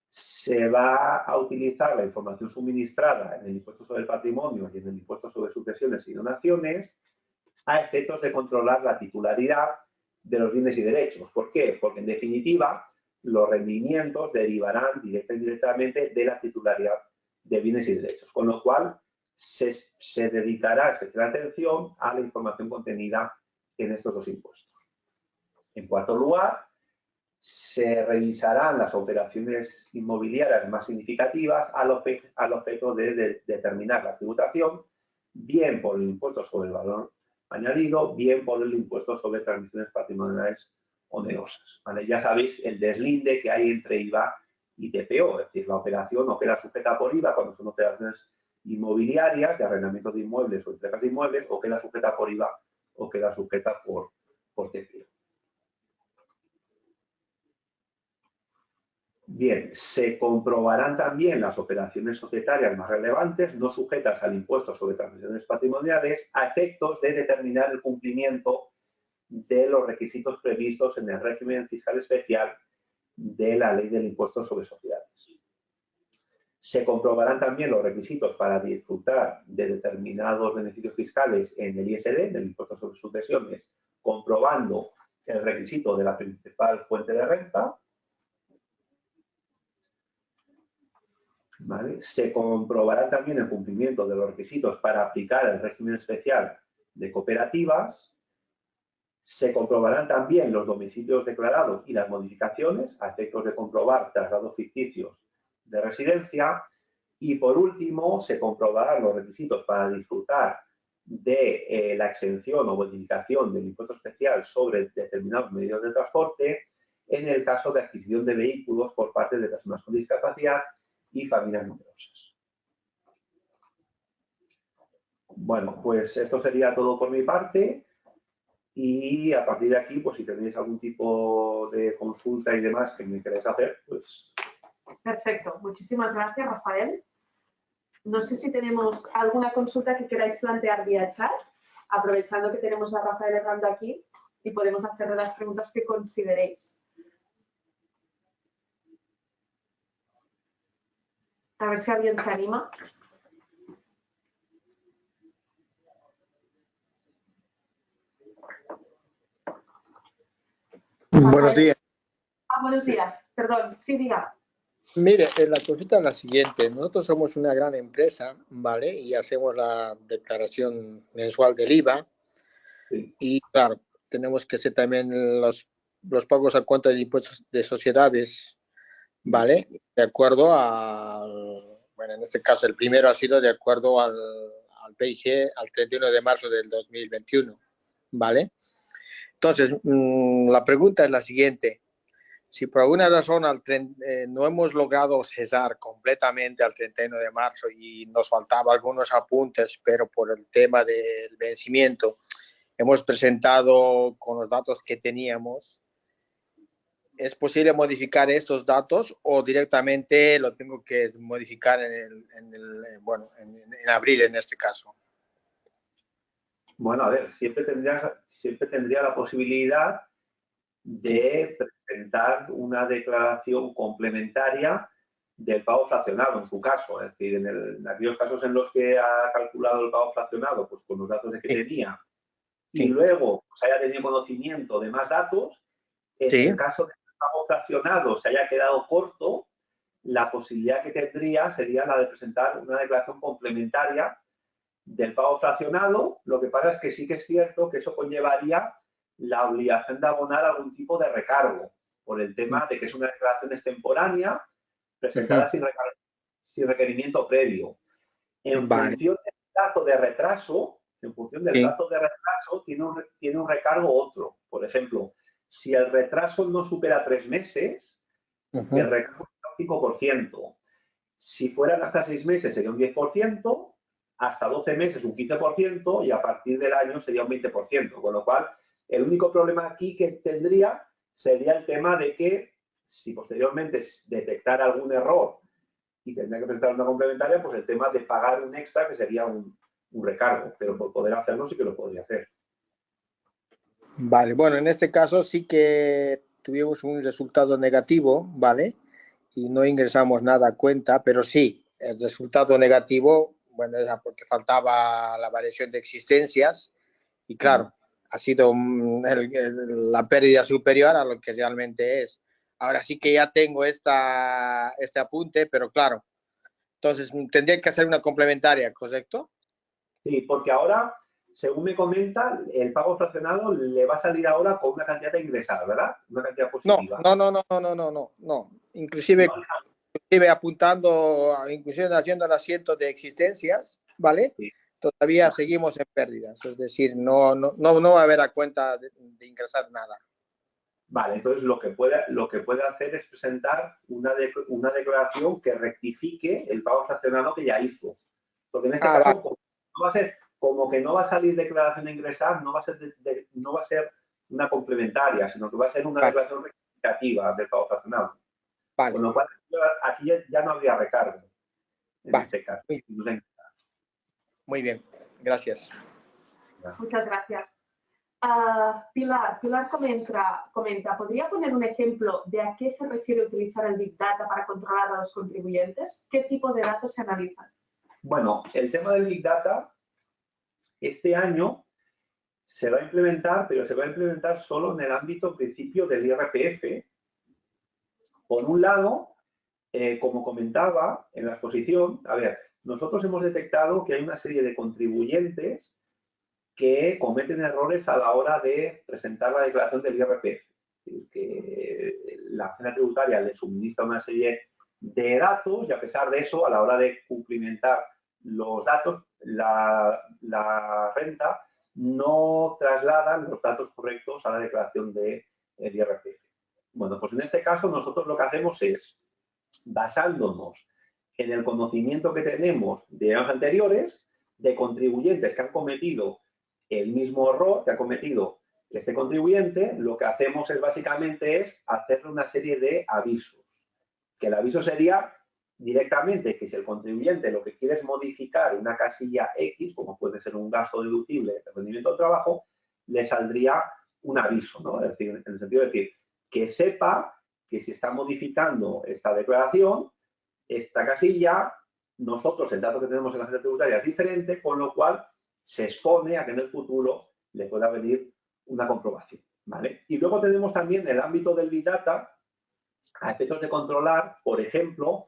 se va a utilizar la información suministrada en el impuesto sobre el patrimonio y en el impuesto sobre sucesiones y donaciones a efectos de controlar la titularidad de los bienes y derechos. ¿Por qué? Porque en definitiva los rendimientos derivarán directa e indirectamente de la titularidad de bienes y derechos, con lo cual se dedicará especial atención a la información contenida en estos dos impuestos. En cuarto lugar, Se revisarán las operaciones inmobiliarias más significativas al objeto de determinar la tributación, bien por el impuesto sobre el valor añadido, bien por el impuesto sobre transmisiones patrimoniales onerosas. ¿Vale? Ya sabéis el deslinde que hay entre IVA y TPO, es decir, la operación no queda sujeta por IVA cuando son operaciones inmobiliarias de arrendamiento de inmuebles o entregas de inmuebles, o queda sujeta por IVA o queda sujeta por TPO. Bien, se comprobarán también las operaciones societarias más relevantes, no sujetas al impuesto sobre transmisiones patrimoniales, a efectos de determinar el cumplimiento de los requisitos previstos en el régimen fiscal especial de la Ley del Impuesto sobre Sociedades. Se comprobarán también los requisitos para disfrutar de determinados beneficios fiscales en el ISD, en el Impuesto sobre Sucesiones, comprobando el requisito de la principal fuente de renta. ¿Vale? Se comprobará también el cumplimiento de los requisitos para aplicar el régimen especial de cooperativas. Se comprobarán también los domicilios declarados y las modificaciones a efectos de comprobar traslados ficticios de residencia. Y por último, se comprobarán los requisitos para disfrutar de la exención o bonificación del impuesto especial sobre determinados medios de transporte en el caso de adquisición de vehículos por parte de personas con discapacidad y familias numerosas. Bueno, pues esto sería todo por mi parte y a partir de aquí, pues si tenéis algún tipo de consulta y demás que me queréis hacer, pues... Perfecto, muchísimas gracias, Rafael. No sé si tenemos alguna consulta que queráis plantear vía chat, aprovechando que tenemos a Rafael Errando aquí y podemos hacerle las preguntas que consideréis. A ver si alguien se anima. Buenos días. Buenos días, perdón, sí, diga. Mire, la consulta es la siguiente. Nosotros somos una gran empresa, ¿vale? Y hacemos la declaración mensual del IVA. Sí. Y, claro, tenemos que hacer también los pagos a cuenta de impuestos de sociedades, ¿vale? De acuerdo al... Bueno, en este caso, el primero ha sido de acuerdo al PIG al 31 de marzo del 2021, ¿vale? Entonces, la pregunta es la siguiente. Si por alguna razón no hemos logrado cesar completamente al 31 de marzo y nos faltaban algunos apuntes, pero por el tema del vencimiento hemos presentado con los datos que teníamos, ¿es posible modificar estos datos o directamente lo tengo que modificar en abril en este caso? Bueno, a ver, siempre tendría la posibilidad de presentar una declaración complementaria del pago fraccionado, en su caso. Es decir, en aquellos casos en los que ha calculado el pago fraccionado, pues con los datos de que tenía, y luego pues, haya tenido conocimiento de más datos, en el caso de que el pago fraccionado se haya quedado corto, la posibilidad que tendría sería la de presentar una declaración complementaria del pago fraccionado. Lo que pasa es que sí que es cierto que eso conllevaría la obligación de abonar algún tipo de recargo, por el tema de que es una declaración extemporánea presentada sin requerimiento previo. En función del plazo de retraso, tiene un recargo otro. Por ejemplo, si el retraso no supera 3 meses, el recargo es un 5%. Si fueran hasta 6 meses sería un 10%, hasta 12 meses un 15% y a partir del año sería un 20%. Con lo cual, el único problema aquí que tendría sería el tema de que si posteriormente detectara algún error y tendría que presentar una complementaria, pues el tema de pagar un extra que sería un recargo, pero por poder hacerlo sí que lo podría hacer. Vale, bueno, en este caso sí que tuvimos un resultado negativo, ¿vale? Y no ingresamos nada a cuenta, pero sí, el resultado negativo, bueno, era porque faltaba la variación de existencias y claro, ha sido la pérdida superior a lo que realmente es. Ahora sí que ya tengo este apunte, pero claro, entonces tendría que hacer una complementaria, ¿correcto? Sí, porque ahora según me comenta, el pago fraccionado le va a salir ahora con una cantidad de ingresar, ¿verdad? Una cantidad positiva. No. Inclusive apuntando, inclusive haciendo el asiento de existencias, ¿vale? Sí. Todavía seguimos en pérdidas, es decir, no va a haber a cuenta de ingresar nada. Vale, entonces lo que puede hacer es presentar una declaración que rectifique el pago fraccionado que ya hizo. Porque en este caso, vale. no va a ser, como que no va a salir declaración de ingresar, no va a ser una complementaria, sino que va a ser una declaración rectificativa del pago fraccionado. Vale. Con lo cual, aquí ya no habría recargo, en este caso. Muy bien, gracias. Muchas gracias. Pilar comenta, ¿podría poner un ejemplo de a qué se refiere utilizar el Big Data para controlar a los contribuyentes? ¿Qué tipo de datos se analizan? Bueno, el tema del Big Data, este año se va a implementar, pero se va a implementar solo en el ámbito, en principio, del IRPF. Por un lado, como comentaba en la exposición, a ver, nosotros hemos detectado que hay una serie de contribuyentes que cometen errores a la hora de presentar la declaración del IRPF. Que la agencia tributaria le suministra una serie de datos y a pesar de eso, a la hora de cumplimentar los datos, la renta no trasladan los datos correctos a la declaración del IRPF. Bueno, pues en este caso nosotros lo que hacemos es, basándonos en el conocimiento que tenemos de años anteriores, de contribuyentes que han cometido el mismo error que ha cometido este contribuyente, lo que hacemos es básicamente hacerle una serie de avisos. Que el aviso sería directamente que si el contribuyente lo que quiere es modificar una casilla X, como puede ser un gasto deducible de rendimiento del trabajo, le saldría un aviso, ¿no? Es decir, en el sentido de decir que sepa que si está modificando esta declaración, esta casilla, nosotros el dato que tenemos en la agencia tributaria es diferente, con lo cual se expone a que en el futuro le pueda venir una comprobación, ¿vale? Y luego tenemos también el ámbito del Big Data a efectos de controlar, por ejemplo,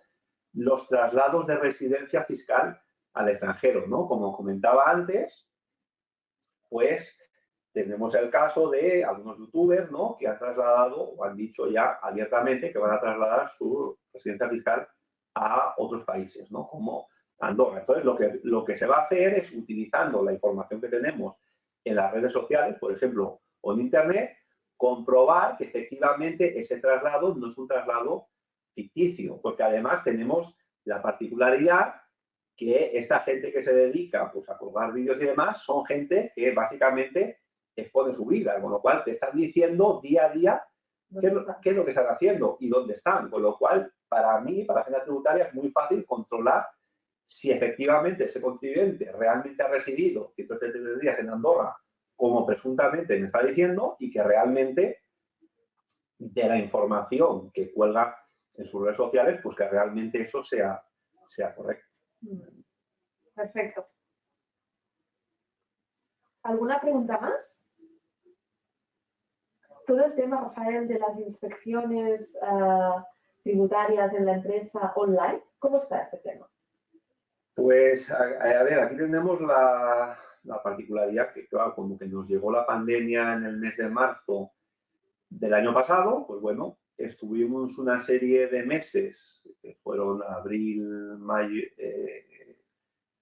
los traslados de residencia fiscal al extranjero, ¿no? Como comentaba antes, pues tenemos el caso de algunos youtubers, ¿no? Que han trasladado o han dicho ya abiertamente que van a trasladar su residencia fiscal a otros países, ¿no? Como Andorra. Entonces, lo que se va a hacer es, utilizando la información que tenemos en las redes sociales, por ejemplo, o en Internet, comprobar que efectivamente ese traslado no es un traslado ficticio, porque además tenemos la particularidad que esta gente que se dedica pues, a colgar vídeos y demás son gente que básicamente expone su vida, con lo cual te están diciendo día a día qué es lo que están haciendo y dónde están, con lo cual para mí, para la agencia tributaria, es muy fácil controlar si efectivamente ese contribuyente realmente ha residido 133 días en Andorra, como presuntamente me está diciendo, y que realmente de la información que cuelga en sus redes sociales, pues que realmente eso sea correcto. Perfecto. ¿Alguna pregunta más? Todo el tema, Rafael, de las inspecciones tributarias en la empresa online, ¿cómo está este tema? Pues, a ver, aquí tenemos la particularidad que, claro, como que nos llegó la pandemia en el mes de marzo del año pasado, pues bueno, estuvimos una serie de meses, que fueron abril, mayo,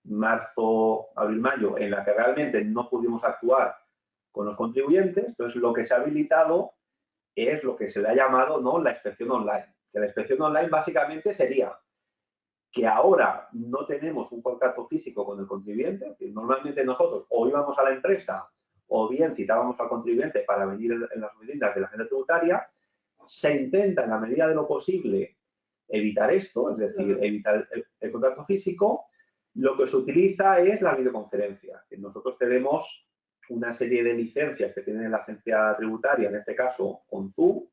marzo, abril, mayo, en la que realmente no pudimos actuar con los contribuyentes. Entonces, lo que se ha habilitado es lo que se le ha llamado, ¿no?, la inspección online. Que la inspección online básicamente sería que ahora no tenemos un contacto físico con el contribuyente, que normalmente nosotros o íbamos a la empresa o bien citábamos al contribuyente para venir en las oficinas de la agencia tributaria. Se intenta, en la medida de lo posible, evitar esto, es decir, evitar el contacto físico. Lo que se utiliza es la videoconferencia. Nosotros tenemos una serie de licencias que tiene la agencia tributaria, en este caso con Zoom,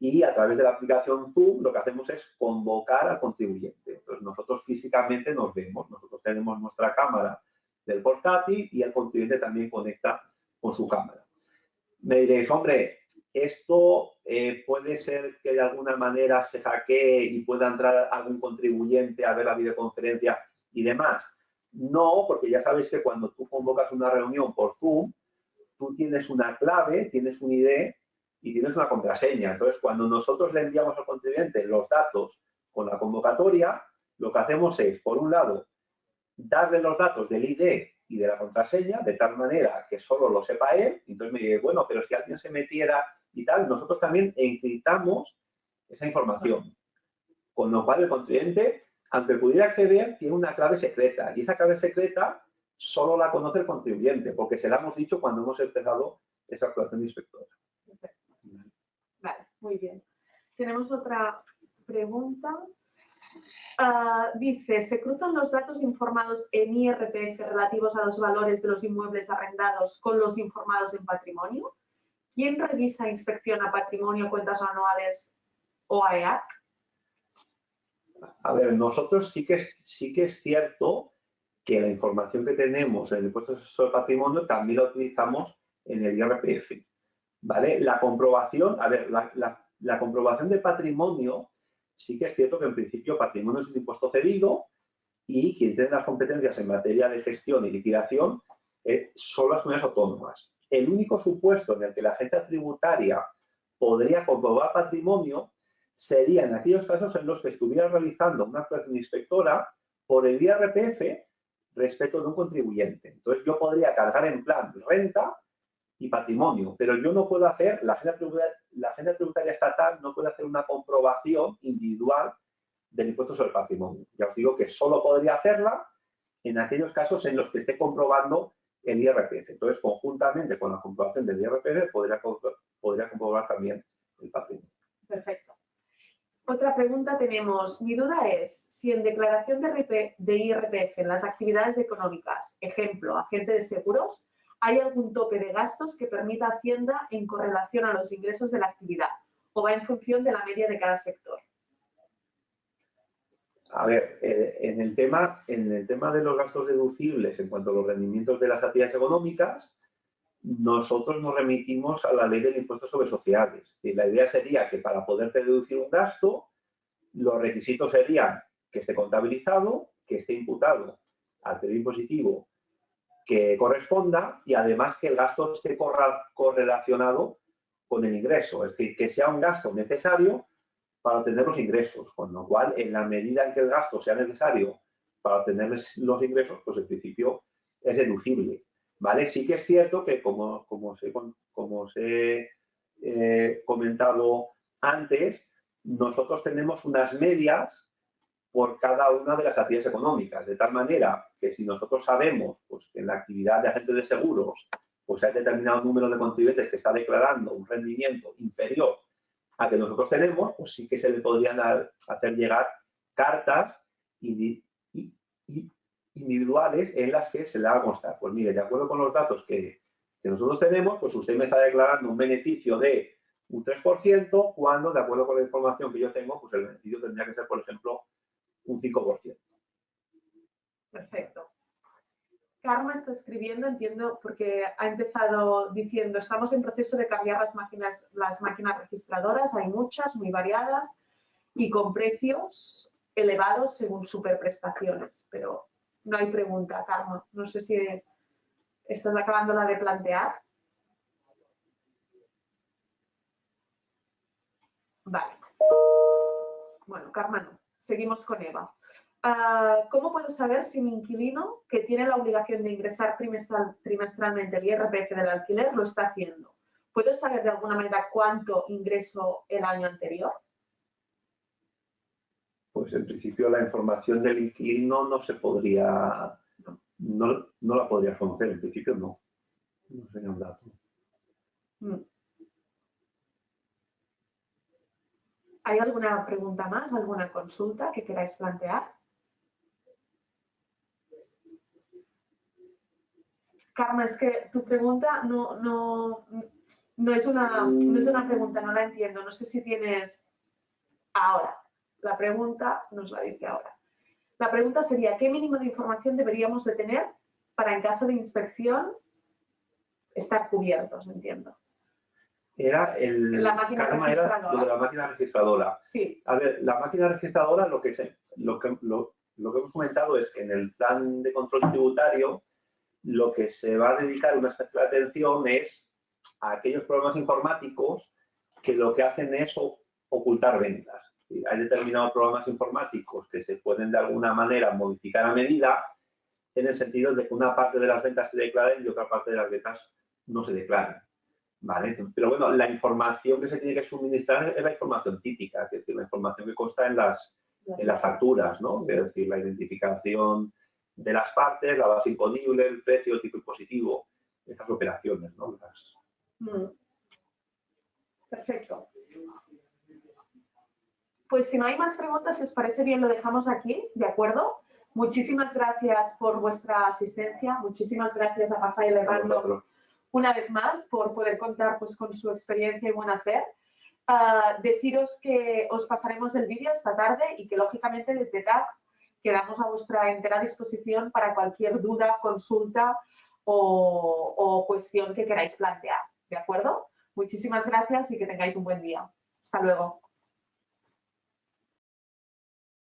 y a través de la aplicación Zoom lo que hacemos es convocar al contribuyente. Entonces, nosotros físicamente nos vemos, nosotros tenemos nuestra cámara del portátil y el contribuyente también conecta con su cámara. Me diréis, hombre, esto puede ser que de alguna manera se hackee y pueda entrar algún contribuyente a ver la videoconferencia y demás. No, porque ya sabéis que cuando tú convocas una reunión por Zoom, tú tienes una clave, tienes un ID y tienes una contraseña. Entonces, cuando nosotros le enviamos al contribuyente los datos con la convocatoria, lo que hacemos es, por un lado, darle los datos del ID y de la contraseña, de tal manera que solo lo sepa él. Entonces me dice, bueno, pero si alguien se metiera y tal, nosotros también encriptamos esa información. Con lo cual el contribuyente, aunque pudiera acceder, tiene una clave secreta. Y esa clave secreta solo la conoce el contribuyente, porque se la hemos dicho cuando hemos empezado esa actuación de inspector. Vale, muy bien. Tenemos otra pregunta. Dice, ¿se cruzan los datos informados en IRPF relativos a los valores de los inmuebles arrendados con los informados en patrimonio? ¿Quién revisa e inspecciona patrimonio, cuentas anuales o AEAT? A ver, nosotros sí que es cierto que la información que tenemos en el impuesto sobre patrimonio también la utilizamos en el IRPF. ¿Vale? La comprobación, a ver, la comprobación de patrimonio, sí que es cierto que en principio patrimonio es un impuesto cedido y quien tiene las competencias en materia de gestión y liquidación son las comunidades autónomas. El único supuesto en el que la agencia tributaria podría comprobar patrimonio sería en aquellos casos en los que estuviera realizando una actuación inspectora por el IRPF respecto de un contribuyente. Entonces yo podría cargar en plan renta y patrimonio, pero yo no puedo hacer, la agencia tributaria estatal no puede hacer una comprobación individual del impuesto sobre el patrimonio. Ya os digo que solo podría hacerla en aquellos casos en los que esté comprobando el IRPF. Entonces, conjuntamente con la comprobación del IRPF, podría comprobar también el patrimonio. Perfecto. Otra pregunta tenemos. Mi duda es si en declaración de IRPF en las actividades económicas, ejemplo, agente de seguros, ¿hay algún tope de gastos que permita a Hacienda en correlación a los ingresos de la actividad o va en función de la media de cada sector? A ver, en el tema de los gastos deducibles en cuanto a los rendimientos de las actividades económicas, nosotros nos remitimos a la ley del impuesto sobre sociedades. Y la idea sería que para poderte deducir un gasto, los requisitos serían que esté contabilizado, que esté imputado al periodo impositivo que corresponda y además que el gasto esté correlacionado con el ingreso, es decir, que sea un gasto necesario para obtener los ingresos, con lo cual, en la medida en que el gasto sea necesario para obtener los ingresos, pues en principio es deducible, ¿vale? Sí que es cierto que, como os he comentado antes, nosotros tenemos unas medias por cada una de las actividades económicas, de tal manera que si nosotros sabemos pues, que en la actividad de agente de seguros pues hay determinado número de contribuyentes que está declarando un rendimiento inferior a que nosotros tenemos, pues sí que se le podrían hacer llegar cartas individuales en las que se le haga constar. Pues mire, de acuerdo con los datos que nosotros tenemos, pues usted me está declarando un beneficio de un 3%, cuando, de acuerdo con la información que yo tengo, pues el beneficio tendría que ser, por ejemplo, un 5%. Perfecto. Karma está escribiendo, entiendo, porque ha empezado diciendo, estamos en proceso de cambiar las máquinas registradoras, hay muchas, muy variadas y con precios elevados según superprestaciones, pero no hay pregunta, Karma. No sé si estás acabándola de plantear. Vale. Bueno, Karma no. Seguimos con Eva. ¿Cómo puedo saber si mi inquilino, que tiene la obligación de ingresar trimestralmente el IRPF del alquiler, lo está haciendo? ¿Puedo saber de alguna manera cuánto ingresó el año anterior? Pues en principio la información del inquilino no se podría, no la podrías conocer, en principio no. No sería un dato. ¿Hay alguna pregunta más, alguna consulta que queráis plantear? Karma, es que tu pregunta no es una pregunta, no la entiendo. No sé si tienes ahora. La pregunta nos la dice ahora. La pregunta sería, ¿qué mínimo de información deberíamos de tener para, en caso de inspección, estar cubiertos? Entiendo. Era la máquina registradora. Lo de la máquina registradora. Sí. A ver, la máquina registradora lo lo que hemos comentado es que en el plan de control tributario lo que se va a dedicar una especial atención es a aquellos programas informáticos que lo que hacen es ocultar ventas. Hay determinados programas informáticos que se pueden de alguna manera modificar a medida, en el sentido de que una parte de las ventas se declaren y otra parte de las ventas no se declaren. ¿Vale? Pero bueno, la información que se tiene que suministrar es la información típica, es decir, la información que consta en las facturas, ¿no? Es decir, la identificación de las partes, la base imponible, el precio, el tipo impositivo, estas operaciones, ¿no? Perfecto. Pues si no hay más preguntas, si os parece bien, lo dejamos aquí, ¿de acuerdo? Muchísimas gracias por vuestra asistencia, muchísimas gracias a Rafael Herrando una vez más por poder contar pues, con su experiencia y buen hacer. Deciros que os pasaremos el vídeo esta tarde y que lógicamente desde Tax quedamos a vuestra entera disposición para cualquier duda, consulta o cuestión que queráis plantear, ¿de acuerdo? Muchísimas gracias y que tengáis un buen día. Hasta luego.